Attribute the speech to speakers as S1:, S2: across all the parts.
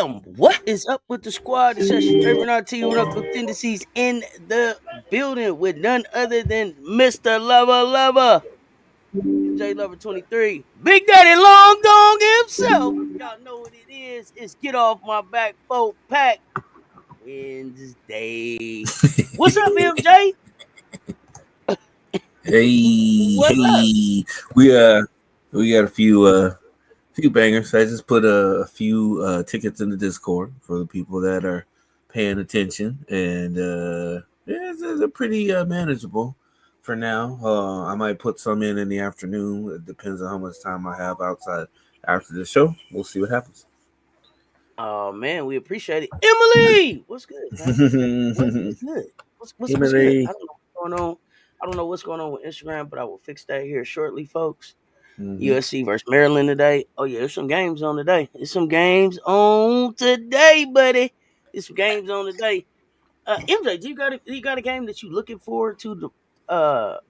S1: Bam! What is up with the squad? It's your favorite RT with Uncle Tendencies in the building with none other than Mr. Lover, MJLover23. Big Daddy Long Dong himself. Y'all know what it is. It's Get Off My Back 4-Pack Wednesday. What's up, MJ? What's up?
S2: Hey, we got a few bangers. I just put a few tickets in the Discord for the people that are paying attention, and they're pretty manageable for now. I might put some in the afternoon. It depends on how much time I have outside after the show. We'll see what happens.
S1: Oh man, we appreciate it. Emily, what's good, man? What's good? What's good?
S2: Emily.
S1: I don't know what's going on. I don't know what's going on with Instagram, but I will fix that here shortly, folks. USC versus Maryland today. Oh yeah, there's some games on today. There's some games on today, buddy. There's some games on today. MJ, do you got a game that you looking forward to the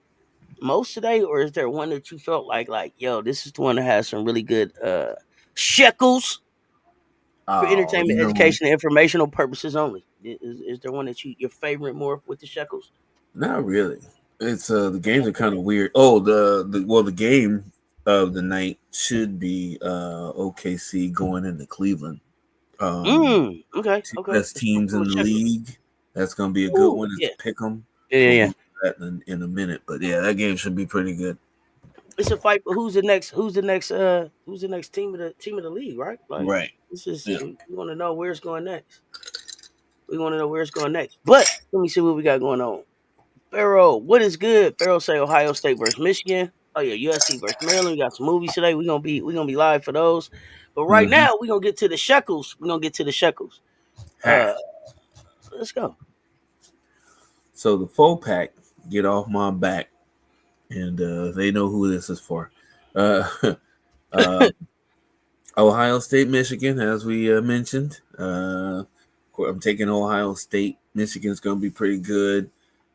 S1: most today, or is there one that you felt like yo, this is the one that has some really good shekels for
S2: Oh,
S1: entertainment, education, and informational purposes only? Is there one that your favorite more with the shekels?
S2: not really. It's the games are kind of weird. Oh, the game of the night should be OKC going into Cleveland.
S1: Okay,
S2: Two
S1: okay.
S2: best teams in the league. That's gonna be a good
S1: Ooh,
S2: one. It's
S1: yeah,
S2: a pick 'em.
S1: yeah.
S2: That in a minute, but yeah, that game should be pretty good.
S1: It's a fight for who's the next team of the league, right? Like
S2: Right.
S1: this is
S2: Yeah.
S1: we want to know where it's going next. We want to know where it's going next. But let me see what we got going on. Pharaoh, what is good? Pharaoh say Ohio State versus Michigan. Oh yeah, USC versus Maryland. We got some movies today. We're gonna be live for those. But right
S2: Mm-hmm.
S1: now we're gonna get to the shekels.
S2: Ha.
S1: Let's go.
S2: So the 4-pack, get off my back, and they know who this is for. Uh, uh, Ohio State, Michigan, as we mentioned. I'm taking Ohio State. Michigan's going to be pretty good.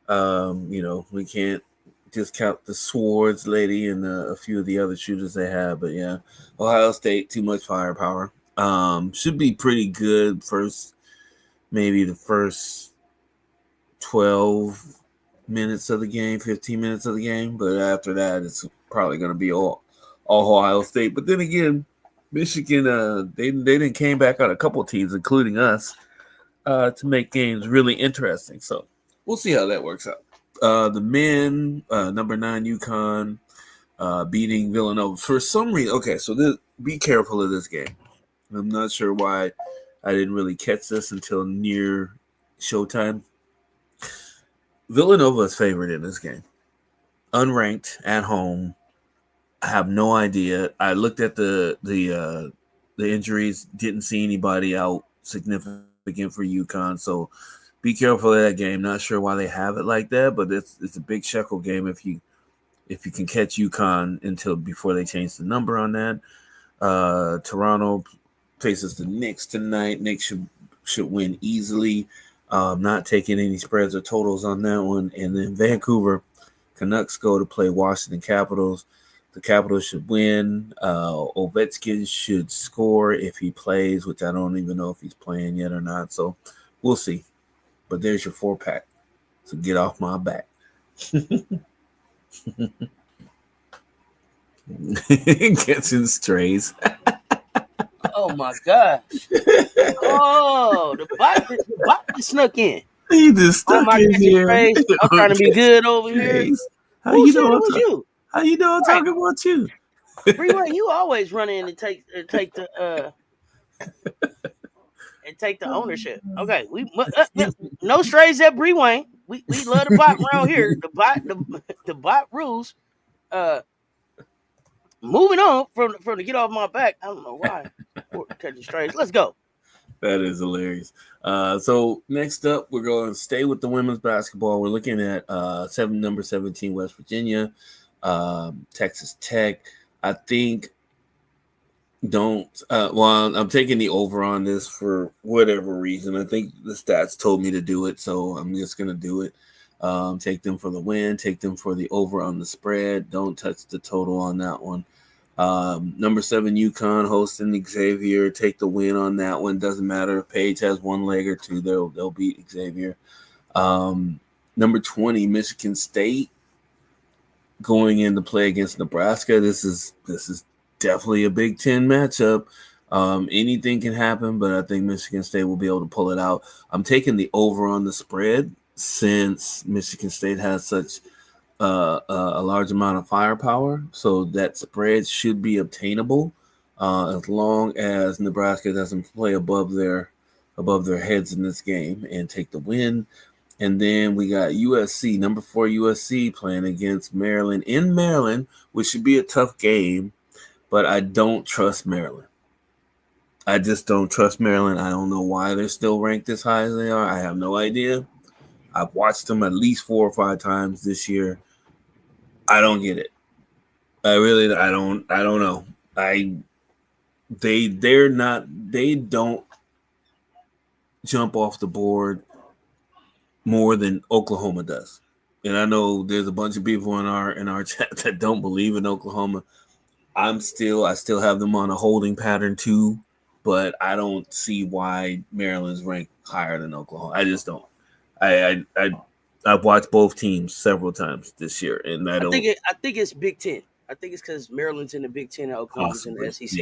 S2: We can't discount the Swords lady and a few of the other shooters they have. But yeah, Ohio State, too much firepower. Should be pretty good maybe the first 12 minutes of the game, 15 minutes of the game. But after that, it's probably going to be all Ohio State. But then again, Michigan, they didn't came back on a couple of teams, including us, to make games really interesting. So we'll see how that works out. The men, number 9 UConn, beating Villanova for some reason. Okay, so be careful of this game. I'm not sure why I didn't really catch this until near showtime. Villanova is favored in this game, unranked at home. I have no idea. I looked at the injuries, didn't see anybody out significant for UConn. So be careful of that game. Not sure why they have it like that, but it's a big shekel game if you can catch UConn until before they change the number on that. Toronto faces the Knicks tonight. Knicks should win easily. Not taking any spreads or totals on that one. And then Vancouver Canucks go to play Washington Capitals. The Capitals should win. Ovechkin should score if he plays, which I don't even know if he's playing yet or not. So we'll see. But there's your 4-pack. So get off my back. Catching strays.
S1: Oh my gosh. Oh, the bot just snuck in.
S2: He just stuck in here.
S1: I'm trying to be good over here.
S2: How
S1: Who
S2: you
S1: said
S2: know
S1: it was you?
S2: How you know I'm talking about you?
S1: Breeway, you always run in and take the ownership. Okay, no strays at Breeway. We love the bot around here. The bot rules. Moving on from the get off my back. I don't know why. Catching strays. Let's go.
S2: That is hilarious. So next up, we're going to stay with the women's basketball. We're looking at number 17 West Virginia, Texas Tech. I think I'm taking the over on this for whatever reason. I think the stats told me to do it, so I'm just going to do it. Take them for the win. Take them for the over on the spread. Don't touch the total on that one. Number 7 UConn hosting Xavier. Take the win on that one. Doesn't matter if Page has one leg or two. They'll beat Xavier. Number 20 Michigan State going in to play against Nebraska. This is definitely a Big Ten matchup. Anything can happen, but I think Michigan State will be able to pull it out. I'm taking the over on the spread since Michigan State has such a large amount of firepower, so that spread should be obtainable as long as Nebraska doesn't play above their heads in this game and take the win. And then we got USC, number 4 USC playing against Maryland in Maryland, which should be a tough game, but I don't trust Maryland. I just don't trust Maryland. I don't know why they're still ranked as high as they are. I have no idea. I've watched them at least 4 or 5 times this year. I don't get it. I don't know. They don't jump off the board more than Oklahoma does. And I know there's a bunch of people in our chat that don't believe in Oklahoma. I still have them on a holding pattern too, but I don't see why Maryland's ranked higher than Oklahoma. I just don't. I've watched both teams several times this year, and I
S1: think it's Big Ten. I think it's because Maryland's in the Big Ten and Oklahoma's in the SEC.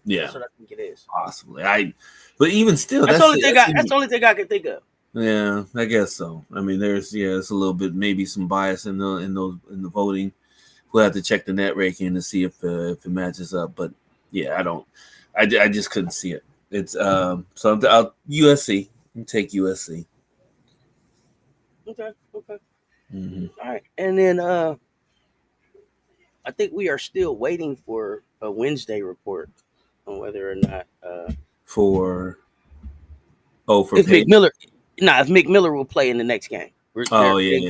S2: Yeah,
S1: that's what I think it is.
S2: Possibly. But even still,
S1: that's the only thing I can think of.
S2: Yeah, I guess so. I mean, it's a little bit, maybe some bias in the voting. We'll have to check the net ranking to see if it matches up. But yeah, I just couldn't see it. It's so I'll USC. I'll take USC.
S1: Okay.
S2: Mm-hmm.
S1: All right, and then I think we are still waiting for a Wednesday report on whether or not
S2: for
S1: if Mick Miller. If Mick Miller will play in the next game.
S2: We're
S1: Wednesday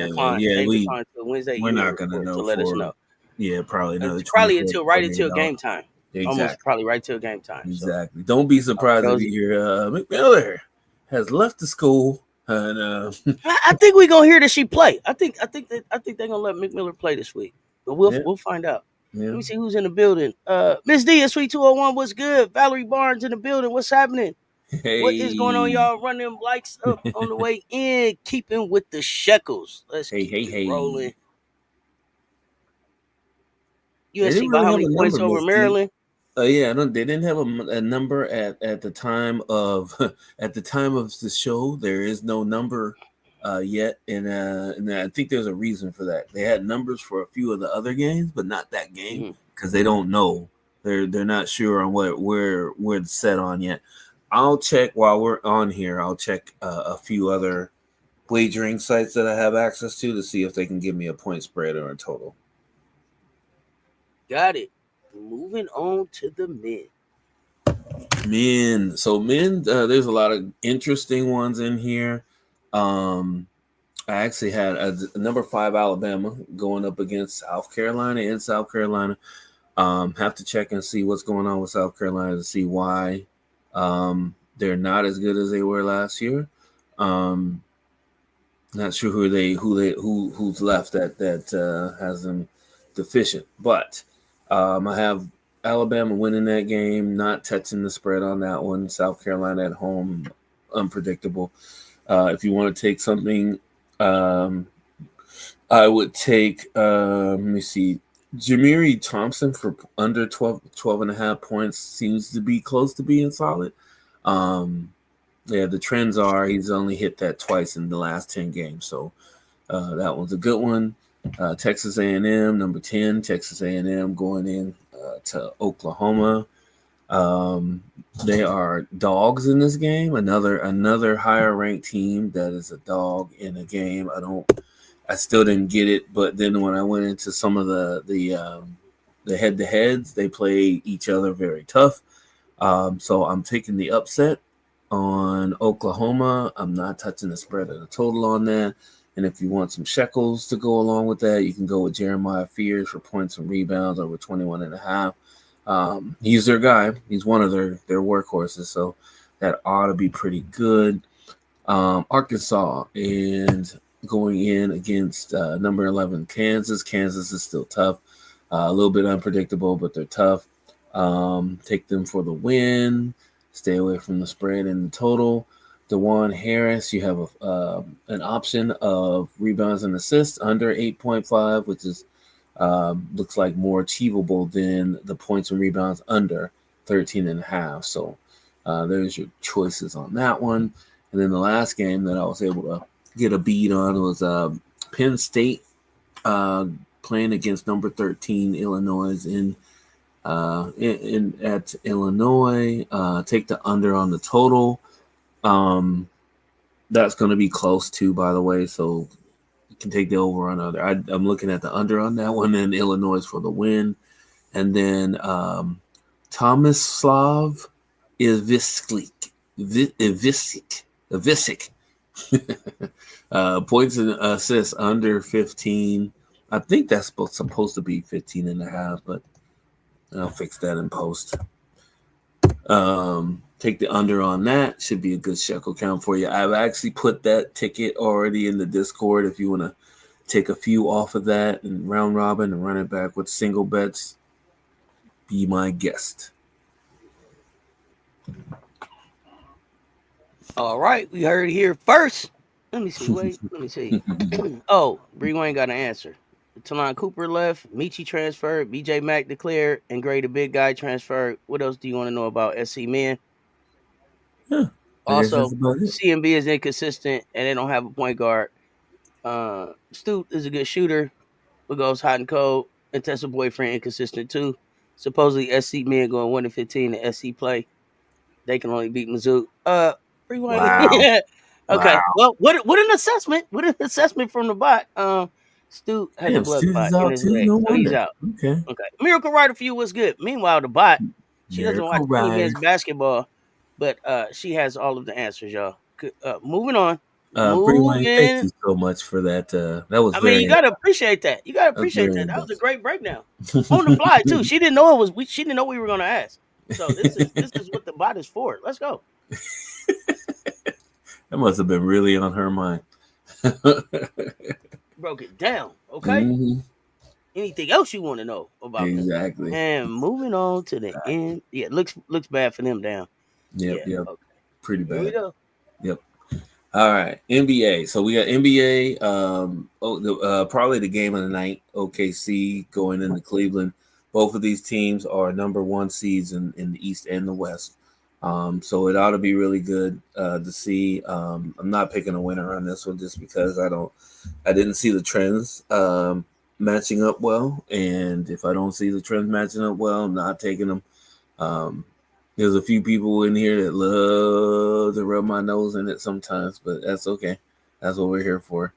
S2: we're not going to know
S1: to let us know.
S2: Yeah, probably another.
S1: Probably until game time. Exactly. Almost probably right till game time.
S2: Exactly. So. Don't be surprised if you hear Mick Miller has left the school. And
S1: I think we're gonna hear that she play. I think they're gonna let Mick Miller play this week. But we'll find out. Yeah. Let me see who's in the building. Miss D, Sweet 201, what's good? Valerie Barnes in the building. What's happening? Hey. What is going on, y'all? Run them likes up on the way in. Keeping with the shekels. Let's keep it rolling. USC by how many points over Maryland?
S2: They didn't have a number at the time of the show. There is no number yet, and I think there's a reason for that. They had numbers for a few of the other games, but not that game because they don't know. They're not sure on where it's set on yet. I'll check while we're on here. I'll check a few other wagering sites that I have access to see if they can give me a point spread or a total.
S1: Got it. Moving on to the men.
S2: So men, there's a lot of interesting ones in here. I actually had a number 5 Alabama going up against South Carolina in South Carolina. Have to check and see what's going on with South Carolina to see why they're not as good as they were last year. Not sure who's left that has them deficient, but I have Alabama winning that game, not touching the spread on that one. South Carolina at home, unpredictable. If you want to take something, I would take, let me see, Jamiri Thompson for under 12.5 points seems to be close to being solid. The trends are he's only hit that twice in the last 10 games, so that one's a good one. Texas A&M, number 10, Texas A&M going in to Oklahoma. They are dogs in this game. Another higher ranked team that is a dog in a game. I still didn't get it, but then when I went into some of the head-to-heads, they play each other very tough. So I'm taking the upset on Oklahoma. I'm not touching the spread of the total on that. And if you want some shekels to go along with that, you can go with Jeremiah Fears for points and rebounds over 21.5. He's their guy. He's one of their workhorses, so that ought to be pretty good. Arkansas and going in against number 11 Kansas. Kansas is still tough. A little bit unpredictable, but they're tough. Take them for the win. Stay away from the spread and the total. DeJuan Harris, you have an option of rebounds and assists under 8.5, which is looks like more achievable than the points and rebounds under 13.5. So there's your choices on that one. And then the last game that I was able to get a beat on was Penn State playing against number 13 Illinois at Illinois. Take the under on the total. That's going to be close too, by the way. So you can take the over on under. I'm looking at the under on that one, and Illinois for the win. And then Tomislav Ivisic. Points and assists under 15. I think that's supposed to be 15.5, but I'll fix that in post. Take the under on that. Should be a good shekel count for you. I've actually put that ticket already in the Discord if you want to take a few off of that and round robin and run it back with single bets. Be my guest.
S1: All right, we heard it here first. Let me see. Wait, let me see. Oh, Bree Wayne got an answer. Talon Cooper left. Michi transferred. BJ Mack declared. And Gray the big guy transferred. What else do you want to know about SC men?
S2: Yeah,
S1: also, CMB is inconsistent and they don't have a point guard. Stu is a good shooter, but goes hot and cold. And Tessa boyfriend inconsistent too. Supposedly SC men going 1-15 in SC play. They can only beat Mizzou. Rewind.
S2: Wow.
S1: Okay.
S2: Wow.
S1: Well, what an assessment. What an assessment from the bot. Stu had the blood clot in his leg,
S2: no
S1: so he's out.
S2: Okay.
S1: Miracle Rider for you was good. Meanwhile, the bot, she doesn't watch any men's basketball, but she has all of the answers, y'all. Moving on.
S2: Thank you so much for that. That was
S1: you gotta appreciate that. You gotta appreciate that. That was a great breakdown on the fly too. She didn't know she didn't know we were gonna ask. So this is what the bot is for. Let's go.
S2: That must have been really on her mind.
S1: Broke it down. Okay. Mm-hmm. Anything else you want to know about
S2: exactly
S1: them? And moving on to the end. Yeah, looks bad for them down.
S2: Yep. Okay. Pretty bad.
S1: Here we go.
S2: Yep. All right, NBA. So we got NBA. Probably the game of the night. OKC going into Cleveland. Both of these teams are number one seeds in the East and the West. So it ought to be really good to see. I'm not picking a winner on this one just because I didn't see the trends matching up well. And if I don't see the trends matching up well, I'm not taking them. There's a few people in here that love to rub my nose in it sometimes, but that's okay. That's what we're here for.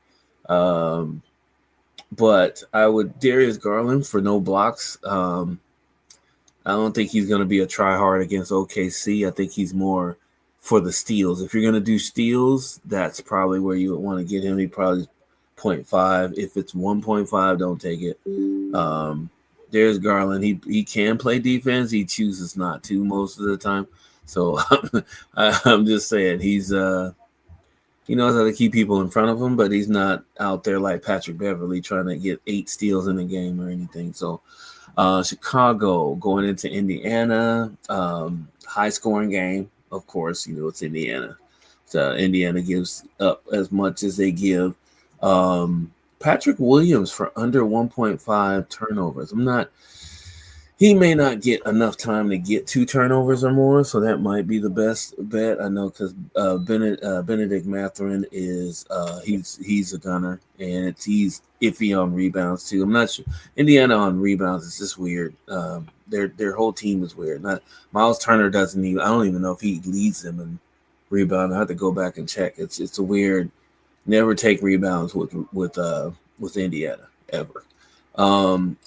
S2: But I would Darius Garland for no blocks. I don't think he's going to be a try-hard against OKC. I think he's more for the steals. If you're going to do steals, that's probably where you would want to get him. He probably 0.5. If it's 1.5, don't take it. There's Garland. He can play defense. He chooses not to most of the time. So I'm just saying he knows how to keep people in front of him, but he's not out there like Patrick Beverly trying to get 8 steals in a game or anything. So Chicago going into Indiana, high scoring game. Of course, it's Indiana. So Indiana gives up as much as they give. Patrick Williams for under 1.5 turnovers. He may not get enough time to get 2 turnovers or more, so that might be the best bet. I know because Benedict Mathurin is he's a gunner, and he's iffy on rebounds too. I'm not sure Indiana on rebounds is just weird. Their whole team is weird. Miles Turner doesn't even. I don't even know if he leads them in rebound. I have to go back and check. It's a weird. Never take rebounds with Indiana ever.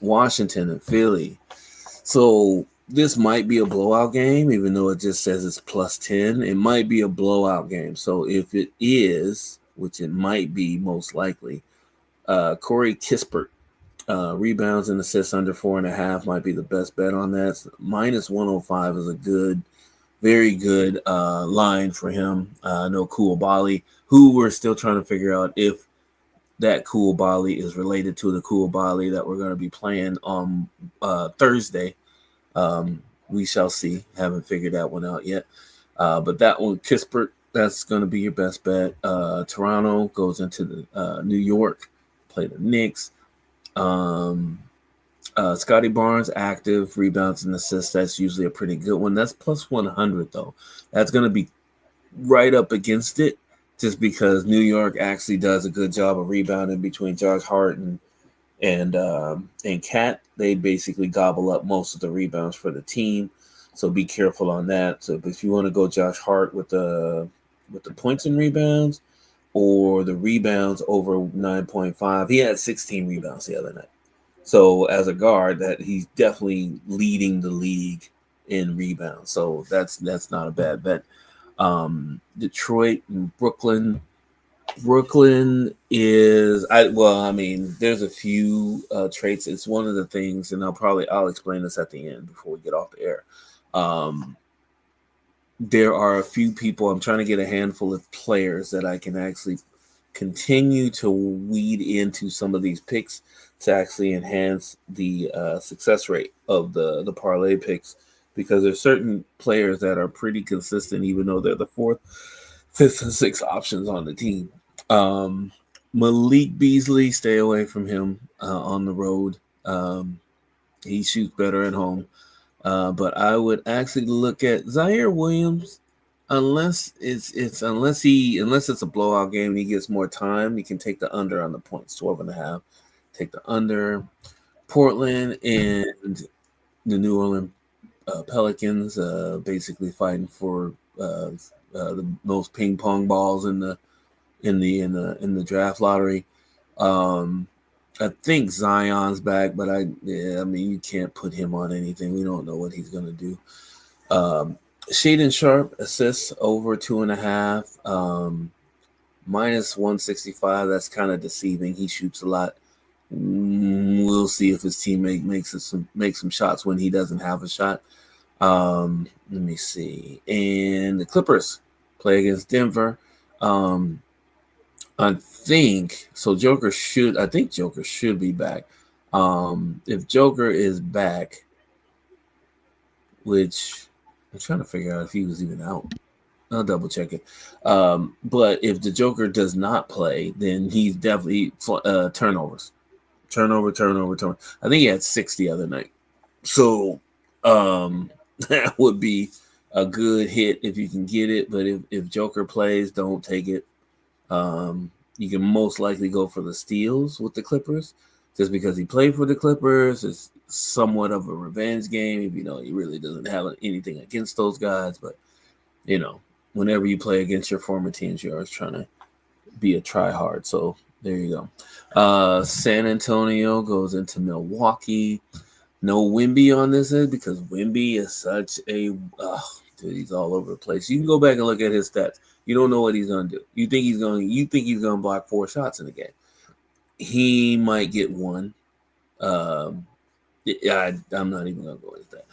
S2: Washington and Philly. So this might be a blowout game, even though it just says it's +10. It might be a blowout game. So if it is, which it might be most likely, Corey Kispert, rebounds and assists under 4.5 might be the best bet on that. So -105 is a good, very good line for him. I know Koulibaly, who we're still trying to figure out if that Koulibaly is related to the Koulibaly that we're going to be playing on Thursday. We shall see. Haven't figured that one out yet. But that one, Kispert, that's going to be your best bet. Toronto goes into the New York, play the Knicks. Scotty Barnes, active, rebounds and assists. That's usually a pretty good one. That's plus 100, though. That's going to be right up against it just because New York actually does a good job of rebounding between Josh Hart and Cat. They basically gobble up most of the rebounds for the team. So be careful on that. So if you want to go Josh Hart with the points and rebounds or the rebounds over 9.5, he had 16 rebounds the other night. So as a guard, that he's definitely leading the league in rebounds. So that's not a bad bet. Detroit and Brooklyn. Brooklyn is there's a few traits. It's one of the things, and I'll explain this at the end before we get off the air. There are a few people. I'm trying to get a handful of players that I can actually continue to weed into some of these picks to actually enhance the success rate of the parlay picks, because there's certain players that are pretty consistent, even though they're the fourth, fifth, and sixth options on the team. Malik Beasley, stay away from him on the road. He shoots better at home. But I would actually look at Zaire Williams, unless it's a blowout game and he gets more time. You can take the under on the points, 12.5. Take the under. Portland and the New Orleans Pelicans, basically fighting for the most ping pong balls in the draft lottery. I think Zion's back, but you can't put him on anything. We don't know what he's gonna do. Shaden Sharp assists over 2.5, minus 165. That's kind of deceiving. He shoots a lot. We'll see if his teammate makes some shots when he doesn't have a shot. Let me see. And the Clippers play against Denver. I think Joker should be back. If Joker is back, which I'm trying to figure out if he was even out. I'll double check it. But if the Joker does not play, then he's definitely turnovers. Turnover. I think he had 6 the other night. So that would be a good hit if you can get it. But if Joker plays, don't take it. You can most likely go for the steals with the Clippers, just because he played for the Clippers. It's somewhat of a revenge game, if he really doesn't have anything against those guys. But whenever you play against your former teams, you're always trying to be a try hard. So there you go. San Antonio goes into Milwaukee. No Wemby on this end because Wemby is such a dude. He's all over the place. You can go back and look at his stats. You don't know what he's gonna do. You think he's gonna block 4 shots in the game. He might get one. I'm not even gonna go into that.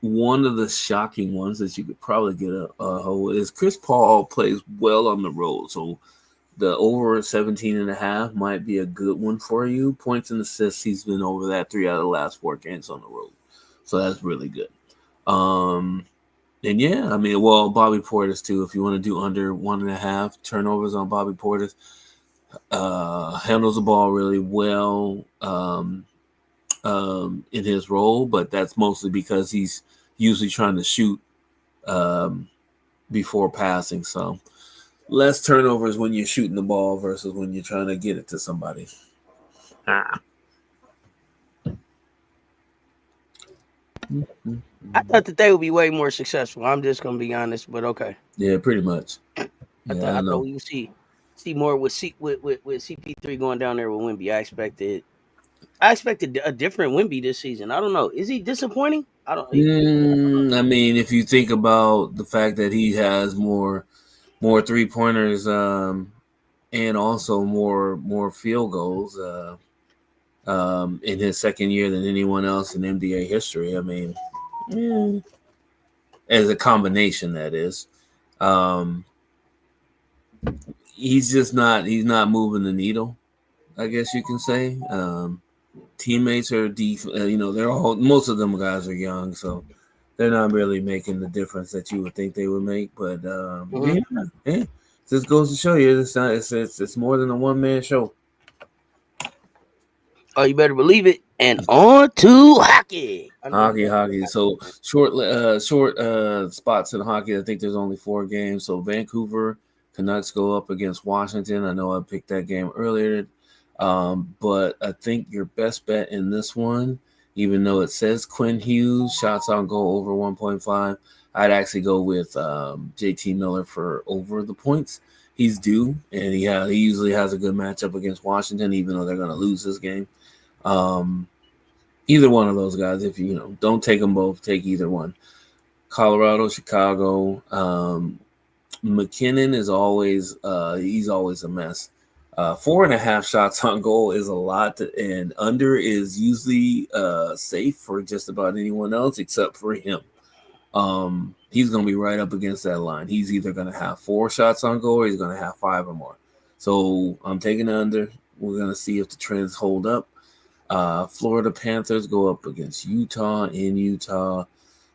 S2: One of the shocking ones that you could probably get a hold is Chris Paul plays well on the road, so the over 17.5 might be a good one for you. Points and assists, he's been over that 3 out of the last 4 games on the road, so that's really good. And yeah, Bobby Portis too. If you want to do under 1.5 turnovers on Bobby Portis, handles the ball really well in his role, but that's mostly because he's usually trying to shoot before passing. So less turnovers when you're shooting the ball versus when you're trying to get it to somebody.
S1: I thought that they would be way more successful. I'm just gonna be honest, but okay.
S2: Yeah, pretty much.
S1: I thought we would see more with CP3 going down there with Wemby. I expected a different Wemby this season. I don't know. Is he disappointing? I don't.
S2: If you think about the fact that he has more 3-pointers and also more field goals in his second year than anyone else in NBA history. As a combination, that is. he's just not. He's not moving the needle. I guess you can say. Teammates are they're all most of them guys are young, so they're not really making the difference that you would think they would make. But
S1: Mm-hmm.
S2: yeah, this goes to show you it's not it's more than a one man show.
S1: Oh, you better believe it. And on to hockey. I know you love
S2: Hockey. So
S1: hockey.
S2: short spots in hockey. I think there's only 4 games. So Vancouver Canucks go up against Washington. I know I picked that game earlier, but I think your best bet in this one, even though it says Quinn Hughes shots on goal over 1.5, I'd actually go with JT Miller for over the points. He's due, and he usually has a good matchup against Washington, even though they're going to lose this game. Either one of those guys, if don't take them both, take either one. Colorado, Chicago. McKinnon is always he's always a mess. 4.5 shots on goal is a lot, and under is usually safe for just about anyone else except for him. He's going to be right up against that line. He's either going to have 4 shots on goal or he's going to have 5 or more. So I'm taking the under. We're going to see if the trends hold up. Florida Panthers go up against Utah in Utah.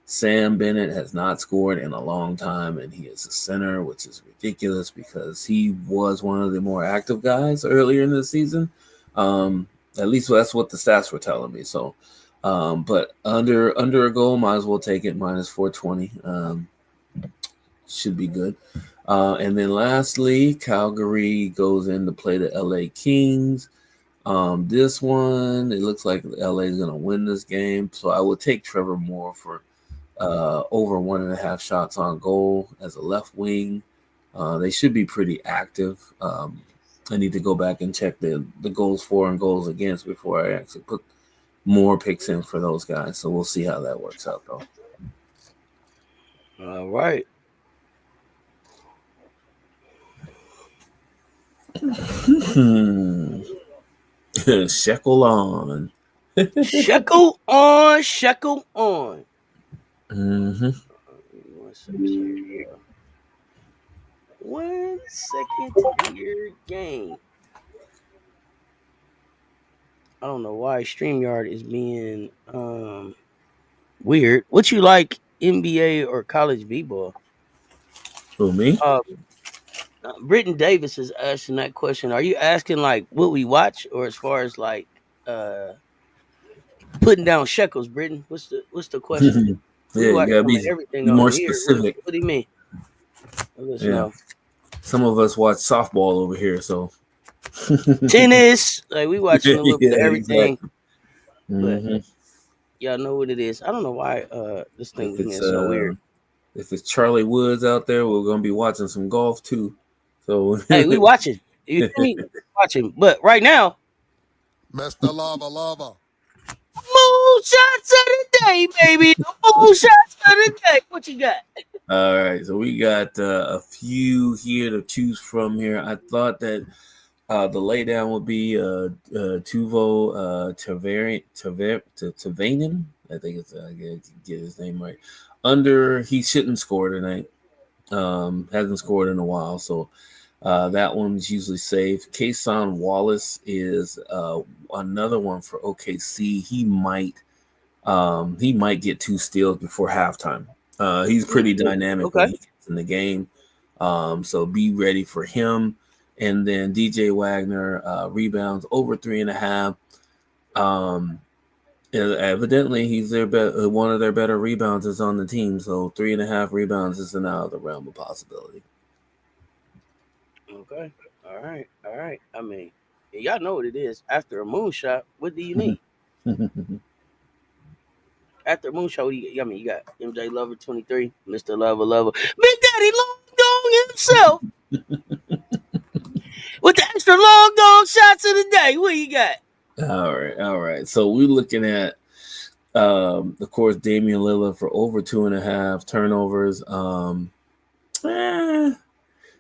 S2: Sam Bennett has not scored in a long time, and he is a center, which is ridiculous because he was one of the more active guys earlier in the season. At least that's what the stats were telling me. So, but under a goal, might as well take it minus 420. Should be good. And then lastly, Calgary goes in to play the LA Kings. This one, it looks like LA is going to win this game, so I will take Trevor Moore for over 1.5 shots on goal as a left wing. They should be pretty active. I need to go back and check the goals for and goals against before I actually put more picks in for those guys. So we'll see how that works out, though.
S1: All right.
S2: Shekel on.
S1: Shekel on, shekel on.
S2: Mm-hmm.
S1: 1 second here, game. I don't know why StreamYard is being weird. What you like, NBA or college b-ball?
S2: Who, me?
S1: Britton Davis is asking that question. Are you asking like what we watch, or as far as like putting down shekels, Britton? What's the question? We
S2: Yeah, you
S1: watch
S2: gotta
S1: some of
S2: be
S1: everything
S2: more
S1: over here.
S2: specific.
S1: What do you mean? Let us
S2: Yeah.
S1: know.
S2: Some of us watch softball over here, so
S1: Tennis, like we watching a little bit of
S2: yeah,
S1: everything,
S2: exactly.
S1: but
S2: Mm-hmm.
S1: y'all know what it is. I don't know why this thing
S2: If
S1: was
S2: it's
S1: being so weird.
S2: Charlie Woods out there, we're gonna be watching some golf too. So
S1: Hey, we watching. You hear me? Watching. But right now,
S3: Mr. Lava.
S1: moonshots of the day, baby. Moonshots of the day. What you got?
S2: all right, so we got a few here to choose from here. I thought that the laydown would be Tuvo Tavainen. I think it's I get his name right. Under, he shouldn't score tonight. Hasn't scored in a while, so that one's usually safe. Kason Wallace is another one for OKC. He might get 2 steals before halftime. He's pretty dynamic when
S1: Okay.
S2: he gets in the game. So be ready for him. And then DJ Wagner rebounds over 3.5. Evidently, he's one of their better rebounders on the team. So 3.5 rebounds isn't out of the realm of possibility.
S1: Okay. All right. All right. I mean, y'all know what it is. After a moonshot, what do you need? After a moonshot, what do you? I mean, you got MJLover23, Mr. Lover, Big Daddy Long Dong himself with the extra long dog shots of the day. What you got?
S2: All right. So we're looking at, of course, Damian Lillard for over 2.5 turnovers.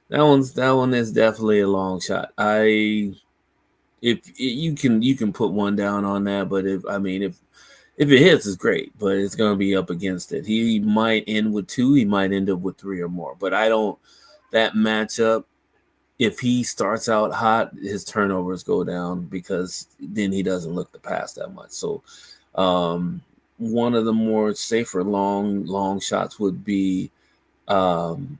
S2: That one is definitely a long shot. If you can put one down on that, but if it hits, it's great, but it's going to be up against it. He might end with 2, he might end up with 3 or more, but I don't. That matchup, if he starts out hot, his turnovers go down because then he doesn't look to pass that much. So one of the more safer long shots would be Kasparas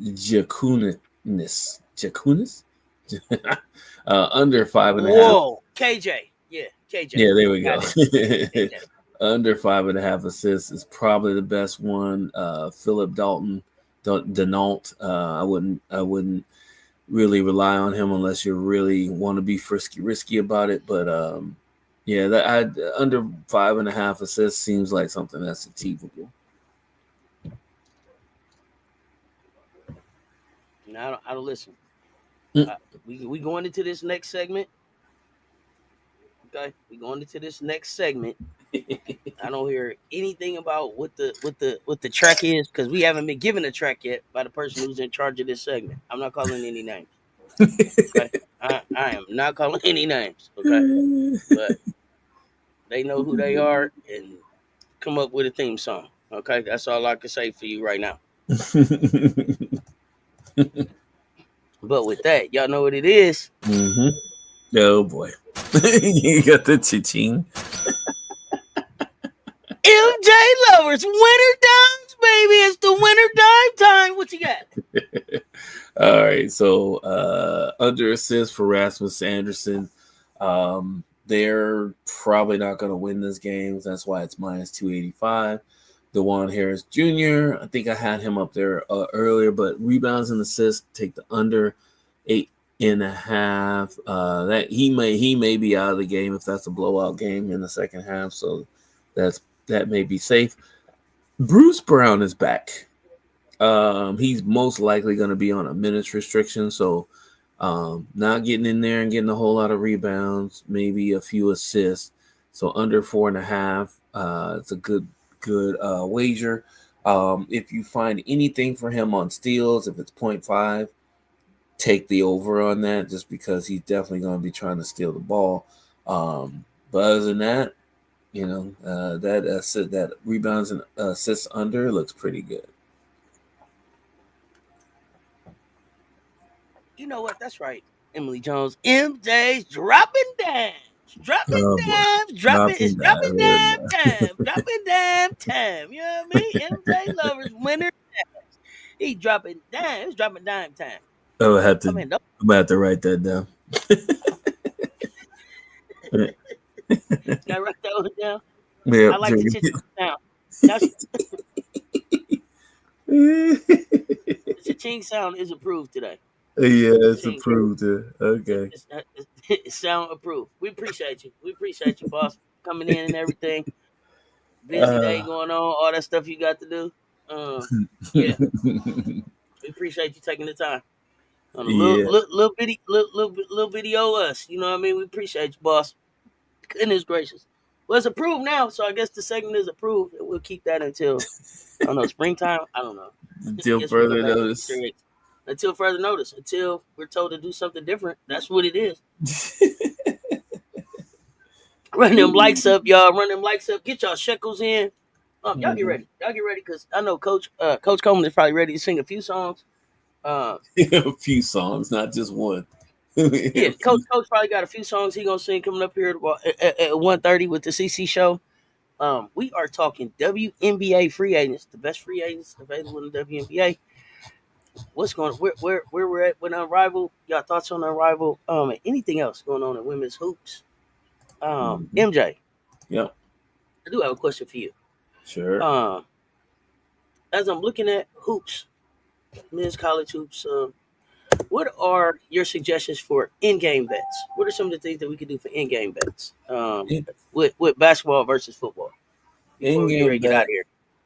S2: Jakunis. Under 5.5.
S1: Whoa, KJ. Yeah, KJ.
S2: Yeah, there we
S1: Got
S2: go.
S1: it. KJ.
S2: Under 5.5 assists is probably the best one. Philip Denault. I wouldn't really rely on him unless you really want to be risky about it. But yeah, under 5.5 assists seems like something that's achievable.
S1: Now I don't listen. We going into this next segment. Okay, we going into this next segment. I don't hear anything about what the track is because we haven't been given a track yet by the person who's in charge of this segment. I'm not calling any names. Okay, I am not calling any names. Okay, but they know who they are and come up with a theme song. Okay, that's all I can say for you right now. But with that, y'all know what it is.
S2: Mm-hmm. Oh boy, you got the cha-ching.
S1: MJ Lovers, winter dimes, baby. It's the winter dime time. What you got?
S2: All right, so under assist for Rasmus Anderson. They're probably not going to win this game. That's why it's minus 285. DeJuan Harris Jr., I think I had him up there earlier, but rebounds and assists, take the under 8.5. That he may be out of the game if that's a blowout game in the second half. So that may be safe. Bruce Brown is back. He's most likely going to be on a minutes restriction, so not getting in there and getting a whole lot of rebounds, maybe a few assists. So under 4.5, it's a good wager. If you find anything for him on steals, if it's 0.5, take the over on that, just because he's definitely going to be trying to steal the ball. But other than that, that rebounds and assists under looks pretty good.
S1: You know what? That's right. Emily Jones. MJ's dropping dimes. Dropping dimes. It's dropping dime time. Dropping dime time. You know what I mean? MJ Lovers winner dimes. He dropping dimes. Dropping dime time.
S2: I'm gonna have to write that down.
S1: Gotta write that one down.
S2: Yeah,
S1: I like the cha-ching sound. The cha-ching sound is approved today.
S2: Yeah, it's approved. Okay.
S1: It's sound approved. We appreciate you. We appreciate you, boss, coming in and everything. Busy day going on, all that stuff you got to do. Yeah. We appreciate you taking the time. On a little video us. You know what I mean? We appreciate you, boss. Goodness gracious. Well, it's approved now, so I guess the segment is approved. And we'll keep that until, I don't know, springtime? I don't know.
S2: Until further notice.
S1: Until further notice. Until we're told to do something different. That's what it is. Run them likes up, y'all. Run them likes up. Get y'all shekels in. Y'all get ready. Y'all get ready, because I know Coach Coleman is probably ready to sing a few songs.
S2: A few songs, not just one.
S1: Yeah, Coach probably got a few songs he gonna sing coming up here at 1:30 with the CC show. We are talking WNBA free agents, the best free agents available in the WNBA. What's going? Where we're at with Unrivaled? Y'all thoughts on Unrivaled? And anything else going on in women's hoops? MJ.
S2: Yep.
S1: I do have a question for you.
S2: Sure.
S1: As I'm looking at hoops, men's college hoops, what are your suggestions for in-game bets? What are some of the things that we could do for in-game bets with basketball versus football?
S2: In-game bets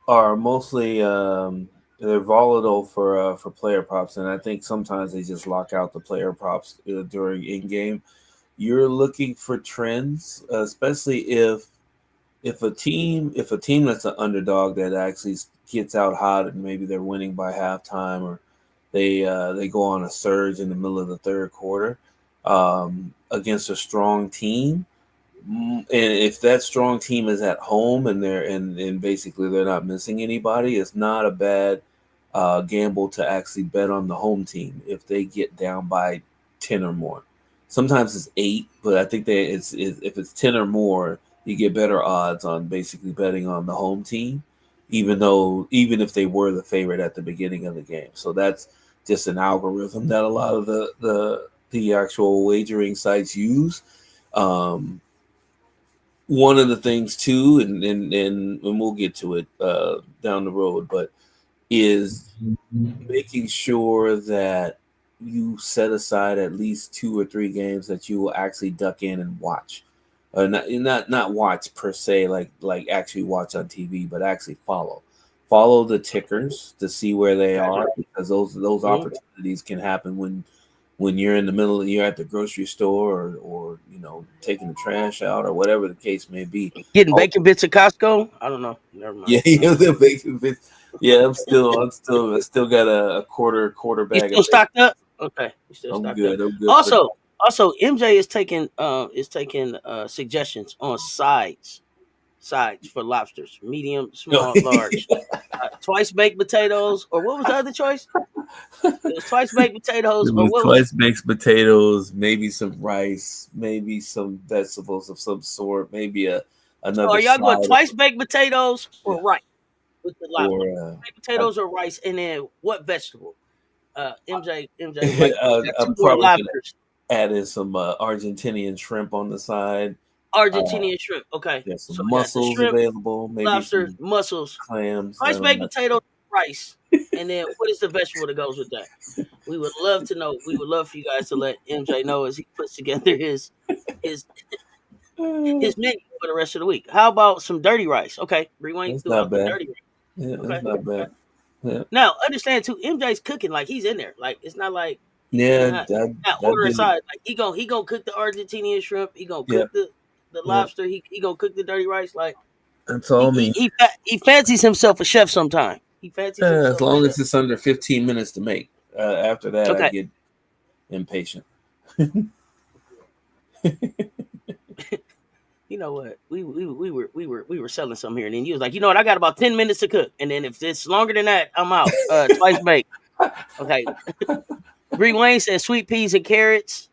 S2: are mostly they're volatile for player props, and I think sometimes they just lock out the player props during in-game. You're looking for trends, especially if a team that's an underdog that actually gets out hot and maybe they're winning by halftime, or they go on a surge in the middle of the third quarter against a strong team, and if that strong team is at home and basically they're not missing anybody, it's not a bad gamble to actually bet on the home team if they get down by 10 or more. Sometimes it's 8, but I think if it's 10 or more, you get better odds on basically betting on the home team, even if they were the favorite at the beginning of the game. So that's just an algorithm that a lot of the actual wagering sites use. Um, One of the things too, and we'll get to it down the road, but is making sure that you set aside at least 2 or 3 games that you will actually duck in and watch. Not watch per se, like actually watch on TV, but actually follow the tickers to see where they
S1: Gotcha.
S2: are, because those opportunities can happen when you're in the middle, you're at the grocery store, or taking the trash out, or whatever the case may be.
S1: Getting bacon bits at Costco. I don't know. Never mind.
S2: Yeah, the bacon bits. Yeah, I still got a quarter
S1: You
S2: bag of
S1: still
S2: bacon.
S1: stocked up? Okay, you still
S2: I'm
S1: stocked up.
S2: good. I'm good for
S1: Also,
S2: that.
S1: MJ is taking suggestions on sides for lobsters, medium, small, large. Twice baked potatoes, or what was the other choice? It was twice baked potatoes,
S2: It
S1: or
S2: was
S1: what was?
S2: twice baked potatoes, maybe some rice, maybe some vegetables of some sort, maybe
S1: So
S2: another
S1: are y'all going
S2: side of
S1: twice baked potatoes or rice with the lobster?
S2: or
S1: Baked
S2: I,
S1: potatoes or rice, and then what vegetable? MJ was like, got two
S2: I'm
S1: more
S2: probably gonna
S1: lobsters.
S2: add in some Argentinian shrimp on the side. Uh,
S1: Argentinian shrimp. Okay,
S2: there's
S1: so
S2: some
S1: we got the
S2: mussels
S1: shrimp,
S2: available, maybe
S1: lobster,
S2: some
S1: mussels,
S2: clams. I
S1: twice
S2: don't
S1: baked
S2: know.
S1: potatoes, rice, and then what is the vegetable that goes with that? We would love to know. We would love for you guys to let MJ know as he puts together his his menu for the rest of the week. How about some dirty rice? Okay, Rewind
S2: That's
S1: threw
S2: not
S1: out the
S2: bad.
S1: dirty rice.
S2: Yeah,
S1: Okay,
S2: that's not
S1: okay.
S2: bad. Yeah,
S1: Now understand too, MJ's cooking like he's in there. Like it's not like he's
S2: yeah,
S1: not
S2: I
S1: ordering
S2: did.
S1: sides. Like he gonna cook the Argentinian shrimp. He gonna
S2: Yeah,
S1: cook the
S2: yeah.
S1: lobster. He gonna cook the dirty rice. Like
S2: That's all me.
S1: he fancies himself a chef sometime. He fancies
S2: As
S1: himself a
S2: long
S1: chef.
S2: as it's under 15 minutes to make. After that, I
S1: Okay,
S2: get impatient.
S1: you know what? We were selling something here, and then he was like, you know what? I got about 10 minutes to cook, and then if it's longer than that, I'm out. Twice baked. Okay. Bree Wayne said sweet peas and carrots.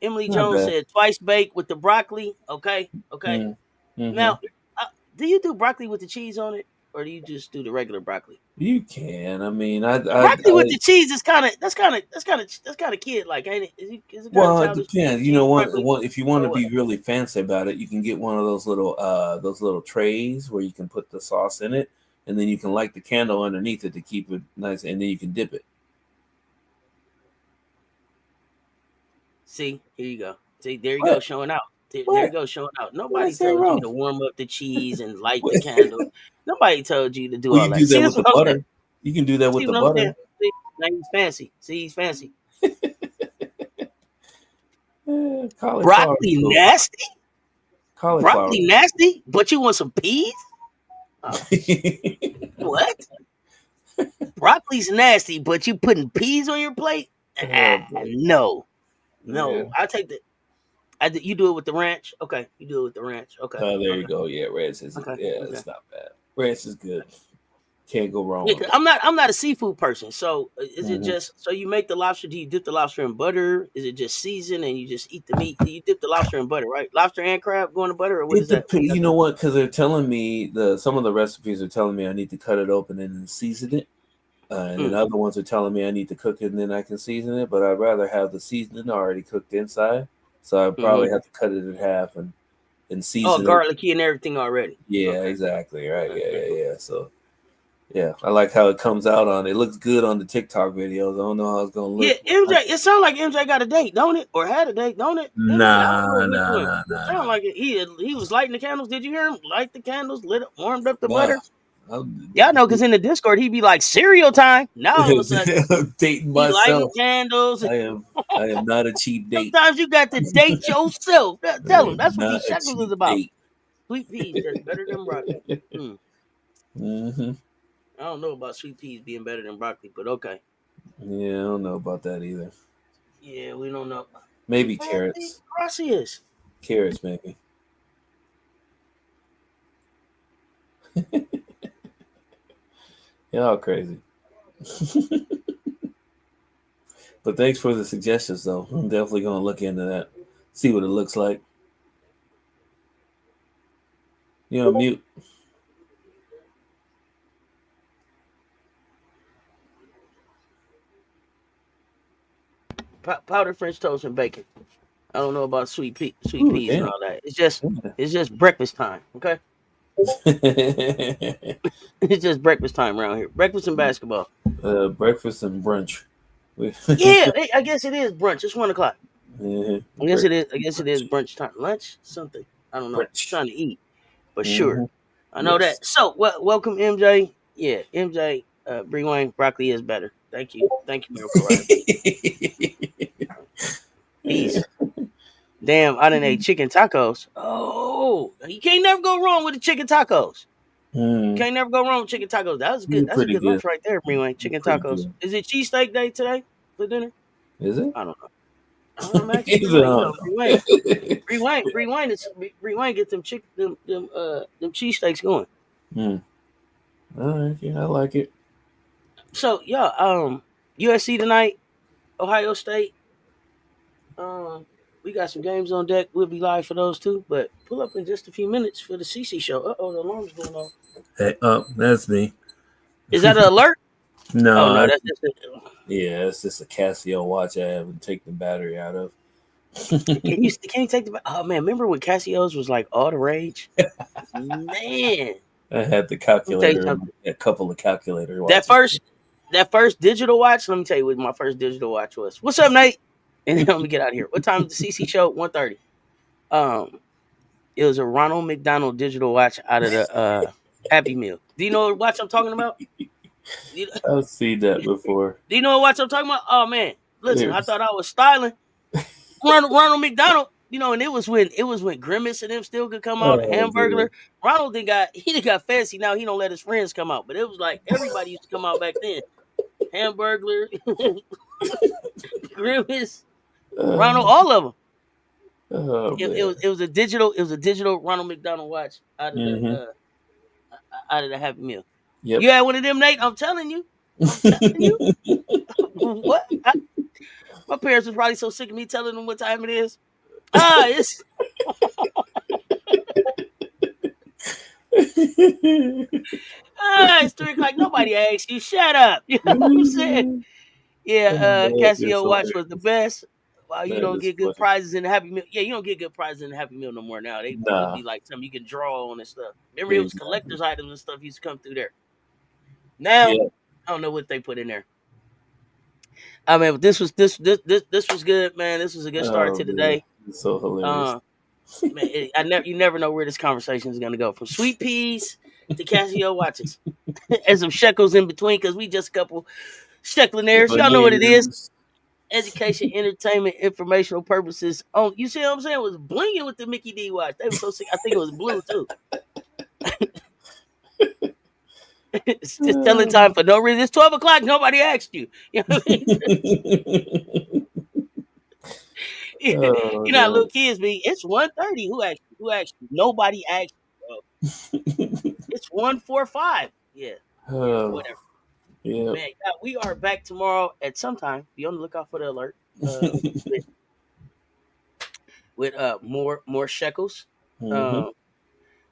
S1: Emily
S2: Not
S1: Jones
S2: bad.
S1: said twice baked with the broccoli. Okay, okay.
S2: Mm, hmm.
S1: Now, uh, do you do broccoli with the cheese on it, or do you just do the regular broccoli?
S2: You can. I mean,
S1: Broccoli with the cheese is kind of kid like, ain't it? Is it kind of
S2: well, it
S1: childish?
S2: depends.
S1: Cheese broccoli
S2: One, if you want to
S1: or what?
S2: be really fancy about it, you can get one of those little trays where you can put the sauce in it, and then you can light the candle underneath it to keep it nice, and then you can dip it.
S1: See, here you go. See, there you go,
S2: What?
S1: showing out. There you
S2: What?
S1: go, showing out.
S2: What did I
S1: Nobody
S2: say
S1: told you
S2: wrong?
S1: to warm up the cheese and light the
S2: What?
S1: candle. Nobody told you to do
S2: Well,
S1: all
S2: you do
S1: that.
S2: that
S1: See,
S2: with
S1: that's
S2: the
S1: what I'm saying.
S2: butter. You can do that with
S1: See
S2: the
S1: what I'm saying?
S2: butter.
S1: See, now he's fancy. See, he's fancy.
S2: Cauliflower is
S1: Broccoli
S2: cool.
S1: nasty?
S2: Cauliflower.
S1: Broccoli nasty? But you want some peas? Oh, what? Broccoli's nasty, but you putting peas on your plate?
S2: Oh, boy.
S1: No.
S2: Yeah.
S1: No. I'll take that. You do it with the ranch? Okay. You do it with the ranch. Okay.
S2: Oh, there you
S1: Okay.
S2: go. Yeah,
S1: Okay. Okay.
S2: it's not bad. Ranch is good. Can't go wrong
S1: Yeah,
S2: with
S1: 'cause
S2: ranch.
S1: I'm not a seafood person. So is it
S2: Hmm.
S1: just so you make the lobster? Do you dip the lobster in butter? Is it just seasoned and you just eat the meat? Do you dip the lobster in butter, right? Lobster and crab going to butter, or what
S2: It
S1: is that? What
S2: depends.
S1: do y'all
S2: You
S1: do?
S2: know what? Because they're telling me some of the recipes are telling me I need to cut it open and then season it, and then
S1: Mm,
S2: other ones are telling me I need to cook it and then I can season it. But I'd rather have the seasoning already cooked inside, so I probably
S1: hmm
S2: have to cut it in half and
S1: Oh,
S2: season it.
S1: garlicky and everything already.
S2: Yeah,
S1: Okay.
S2: exactly. Right.
S1: Okay.
S2: Yeah,
S1: Okay.
S2: yeah, yeah. So yeah, I like how it comes out on. It looks good on the TikTok videos. I don't know how it's gonna
S1: Yeah,
S2: look.
S1: MJ. It sounds like MJ got a date, don't it? Or had a date, don't it? MJ. I don't know
S2: Nah,
S1: which
S2: nah,
S1: one.
S2: nah,
S1: It
S2: nah,
S1: sounded
S2: nah.
S1: like it. He was lighting the candles. Did you hear him light the candles? Lit up, warmed up the
S2: Wow.
S1: butter. Y'all know, because in the Discord he'd be like cereal time. Now all of a sudden
S2: I'm dating
S1: he lighting
S2: myself.
S1: candles.
S2: I am not a cheap date.
S1: Sometimes you got to date yourself.
S2: I
S1: Tell him
S2: am
S1: that's what
S2: not
S1: these
S2: a
S1: shekels is
S2: cheap
S1: about.
S2: date.
S1: Sweet peas that's better than broccoli. Hmm.
S2: Hmm.
S1: I don't know about sweet peas being better than broccoli, but okay.
S2: Yeah, I don't know about that either.
S1: Yeah, we don't know.
S2: Maybe
S1: Fancy
S2: carrots.
S1: gracias.
S2: Carrots, maybe. Y'all crazy. But thanks for the suggestions, though. I'm definitely going to look into that, see what it looks like. Mute.
S1: Powdered French toast and bacon. I don't know about sweet peas and
S2: Damn.
S1: all that. It's just breakfast time. Okay, it's just breakfast time around here. Breakfast and basketball.
S2: Breakfast and brunch.
S1: Yeah, I guess it is brunch. It's 1 o'clock. I guess it is. I guess it is
S2: Brunch.
S1: brunch time. Lunch, something. I don't know. I'm
S2: Brunch.
S1: trying to eat, but sure,
S2: Mm-hmm.
S1: I know
S2: Yes.
S1: that. So, welcome MJ. Yeah, MJ. Bree Wayne, broccoli is better. Thank you, Miracle Rider. Peace. Damn, I done ate chicken tacos. Oh, you can't never go wrong with the chicken tacos. Can't never go wrong with chicken tacos. That was good. That's a
S2: Pretty
S1: good
S2: good.
S1: lunch right there, Bree Wayne. Chicken
S2: Pretty
S1: tacos.
S2: good.
S1: Is it cheesesteak day today for dinner?
S2: Is it?
S1: I don't know. I'm asking
S2: Is
S1: Bree Wayne. You know,
S2: it?
S1: Bree Wayne get them cheesesteaks going.
S2: All right, yeah, I like it.
S1: So yeah, USC tonight, Ohio State. We got some games on deck. We'll be live for those too. But pull up in just a few minutes for the CC show. The alarm's going off.
S2: Hey, that's me.
S1: Is that an alert?
S2: No,
S1: Oh no, that's just
S2: it's just a Casio watch I haven't taken the battery out of.
S1: Can you take the? Oh man, remember when Casios was like all the rage? Man,
S2: I had the
S1: let me tell you
S2: calculator,
S1: something.
S2: a couple of calculator
S1: That
S2: watches.
S1: first digital watch. Let me tell you what my first digital watch was. What's up, Nate? And then let me get out of here. What time is the CC show? 1:30. It was a Ronald McDonald digital watch out of the Happy Meal. Do you know what watch I'm talking about?
S2: I've seen that before.
S1: Do you know what watch I'm talking about? Oh man, listen, I
S2: There's-
S1: thought I was styling. Ronald McDonald, and it was when Grimace and them still could come out.
S2: Oh,
S1: Hamburglar. Ronald done got fancy now. He don't let his friends come out, but it was like everybody used to come out back then. Hamburglar, Grimace, Ronald, all of them.
S2: oh,
S1: It was a digital Ronald McDonald watch out of the Happy Meal.
S2: Yep.
S1: You had one of them, Nate? I'm telling you. What? My parents were probably so sick of me telling them what time it is. It's it's 3 o'clock. Nobody asked you. Shut up. You know what I'm saying? Yeah, Casio watch was the best. Wow, you don't get good prizes in the Happy Meal. Yeah, you don't get good prizes in the Happy Meal no more now. They just be like something you can draw on and stuff. Remember, it was collector's items and stuff used to come through there. Now, I don't know what they put in there. I mean, this was good, man. This was a good start to the day.
S2: It's so hilarious.
S1: Man, you never know where this conversation is gonna go. From sweet peas to Casio watches, and some shekels in between, because we just a couple shecklinaires. Y'all know what it is. Education, entertainment, informational purposes. Oh, you see what I'm saying? It was blinging with the Mickey D watch. They were so sick. I think it was blue too. It's just telling time for no reason. It's 12 o'clock. Nobody asked you. You know what I mean? You know how little kids be. It's 1:30. Who asked you? Nobody asked you, bro. It's 1:45. Yeah. Whatever.
S2: Yeah.
S1: Man, we are back tomorrow at some time. Be on the lookout for the alert. With more shekels.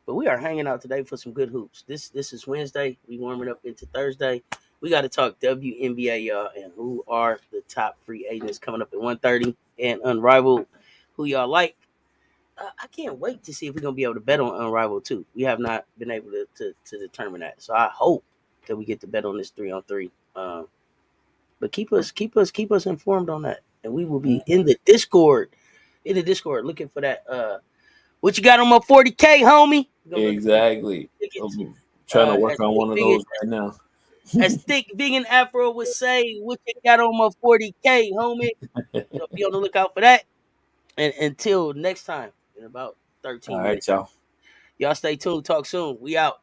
S1: But we are hanging out today for some good hoops. This is Wednesday. We warming up into Thursday. We got to talk WNBA, y'all, and who are the top free agents coming up at 1:30 and Unrivaled, who y'all like. I can't wait to see if we're gonna be able to bet on Unrivaled too. We have not been able to determine that, so I hope that we get to bet on this 3-on-3. But keep us informed on that, and we will be in the Discord looking for that. What you got on my 40K, homie?
S2: Exactly. I'm trying to work on one of those right now.
S1: As Thick Vegan Afro would say, what you got on my 40K, homie? So be on the lookout for that. And until next time, in about 13 minutes.
S2: All right, y'all.
S1: Y'all stay tuned. Talk soon. We out.